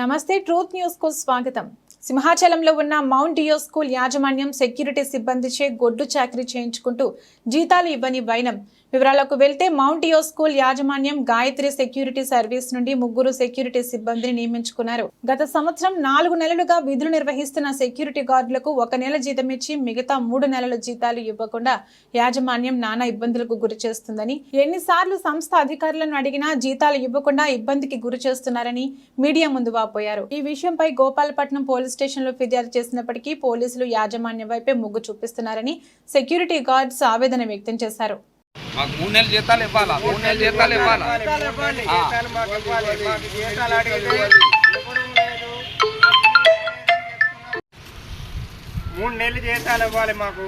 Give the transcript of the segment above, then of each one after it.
నమస్తే truth news కు స్వాగతం. సింహాచలంలో ఉన్న మౌంట్ డియో స్కూల్ యాజమాన్యం సెక్యూరిటీ సిబ్బందిచే గొడ్డు చాకరీ చేయించుకుంటూ జీతాలు ఇవ్వని వైనం. వివరాలకు వెళ్తే మౌంట్ డియో స్కూల్ యాజమాన్యం గాయత్రి సెక్యూరిటీ సర్వీస్ నుండి 3 సెక్యూరిటీ సిబ్బందిని నియమించుకున్నారు. గత సంవత్సరం 4 నెలలుగా విధులు నిర్వహిస్తున్న సెక్యూరిటీ గార్డులకు 1 నెల జీతం ఇచ్చి మిగతా 3 నెలల జీతాలు ఇవ్వకుండా యాజమాన్యం నానా ఇబ్బందులకు గురి చేస్తుందని, ఎన్నిసార్లు సంస్థ అధికారులను అడిగినా జీతాలు ఇవ్వకుండా ఇబ్బందికి గురి చేస్తున్నారని మీడియా ముందు వాపోయారు. ఈ విషయంపై గోపాలపట్నం పోలీస్ స్టేషన్లో ఫిర్యాదు చేసినప్పటికీ పోలీసులు యాజమాన్యం వైపే మొగ్గు చూపిస్తున్నారని సెక్యూరిటీ గార్డ్స్ ఆవేదన వ్యక్తం చేశారు. మాకు 3 నెలల జీతాలు ఇవ్వాలా, 3 నెలల జీతాలు ఇవ్వాలా. 3 నెలల జీతాలు ఇవ్వాలి మాకు.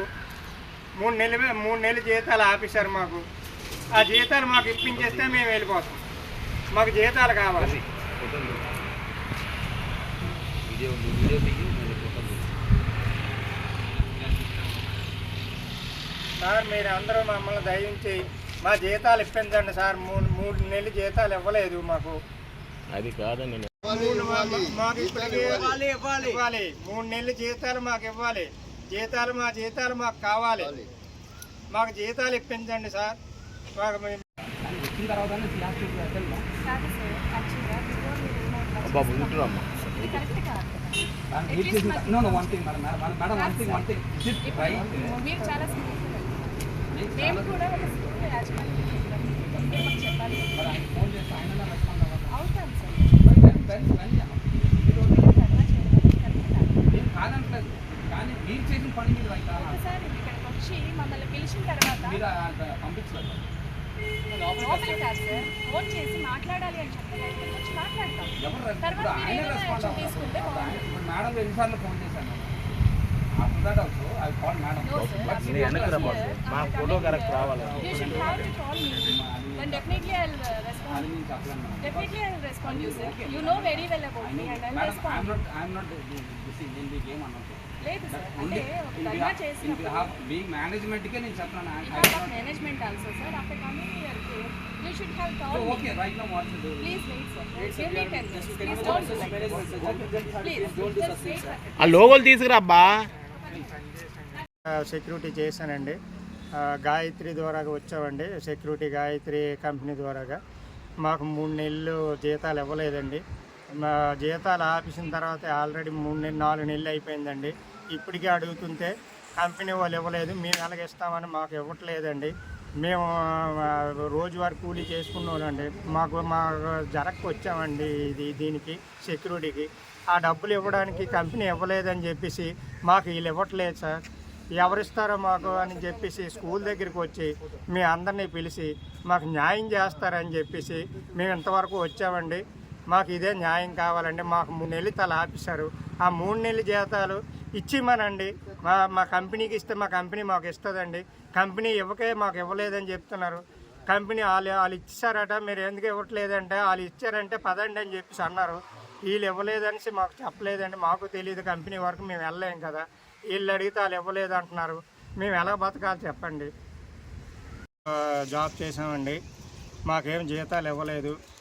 3 నెలల జీతాలు ఆఫీసర్ మాకు. ఆ జీతాలు మాకు ఇప్పించేస్తే మేము వెళ్ళిపోతాం. మాకు జీతాలు కావాలి. సార్ మీరు అందరూ మమ్మల్ని దయించి మా జీతాలు ఇప్పించండి సార్. 3 నెలల జీతాలు ఇవ్వలేదు మాకు. అది కాదండి, మాకు ఇప్పటికీ ఇవ్వాలి. 3 నెలల జీతాలు మాకు ఇవ్వాలి. మా జీతాలు మాకు కావాలి. మాకు జీతాలు ఇప్పించండి సార్. మేము కూడా ఒక స్కూల్ యాజమాన్యం చెప్పాలి అవుతాను సార్. ఇక్కడికి వచ్చి మమ్మల్ని పిలిచిన తర్వాత లోపలికి కాదు సార్, ఫోన్ చేసి మాట్లాడాలి అని చెప్తే ఇక్కడికి వచ్చి మాట్లాడతాం. తర్వాత మీరు ఏదైనా తీసుకుంటే మా ఫోటో కరెక్ట్ రావాలి. Then definitely I'll respond. Definitely I'll respond you, sir. You know very well about me and I'll respond. I'm not in the game అన్నట్టు. లేదు సార్, అంటే ధర్నా చేసినప్పుడు బీయింగ్ మేనేజ్మెంట్ కే నేను చెప్తాను. Management also sir, after coming here you should have told me. Okay, right now what to do? Please wait sir. Give me 10 minutes. Please don't do that. Please just wait. ఆ లోగోలు తీసుకురాబ్బా. Security చేశానండి. గాయత్రి ద్వారా వచ్చామండి. Security Gayatri company ద్వారాగా మాకు 3 నెలలు జీతాలు ఇవ్వలేదండి. మా జీతాలు ఆపేసిన తర్వాత ఆల్రెడీ 4 నెలలు అయిపోయిందండి. ఇప్పటికీ అడుగుతుంటే కంపెనీ వాళ్ళు ఇవ్వలేదు. మేము ఎలాగిస్తామని మాకు ఇవ్వట్లేదండి. మేము రోజువారీ కూలీ చేసుకున్నామండి. మా జరక్కి వచ్చామండి దీనికి సెక్యూరిటీకి. ఆ డబ్బులు ఇవ్వడానికి కంపెనీ ఇవ్వలేదని చెప్పేసి మాకు వీళ్ళు ఇవ్వట్లేదు సార్. ఎవరిస్తారో మాకు అని చెప్పేసి స్కూల్ దగ్గరికి వచ్చి మీ అందరినీ పిలిచి మాకు న్యాయం చేస్తారని చెప్పేసి మేము ఇంతవరకు వచ్చామండి. మాకు ఇదే న్యాయం కావాలండి. మాకు 3 నెలలు తల ఆఫీసరు ఆ 3 నెలల జీతాలు ఇచ్చిమనండి. మా కంపెనీకి ఇస్తే మా కంపెనీ మాకు ఇస్తుందండి. కంపెనీ మాకు ఇవ్వలేదని చెప్తున్నారు. కంపెనీ వాళ్ళు ఇచ్చారట, మీరు ఎందుకు ఇవ్వట్లేదంటే వాళ్ళు ఇచ్చారంటే పదండి అని చెప్పేసి అన్నారు. వీళ్ళు ఇవ్వలేదనేసి మాకు చెప్పలేదండి. మాకు తెలియదు, కంపెనీ వరకు మేము వెళ్ళలేం కదా. వీళ్ళు అడిగితే వాళ్ళు ఇవ్వలేదు అంటున్నారు. మేము ఎలా బతకాలి చెప్పండి. జాబ్ చేసామండి, మాకేం జీతాలు ఇవ్వలేదు.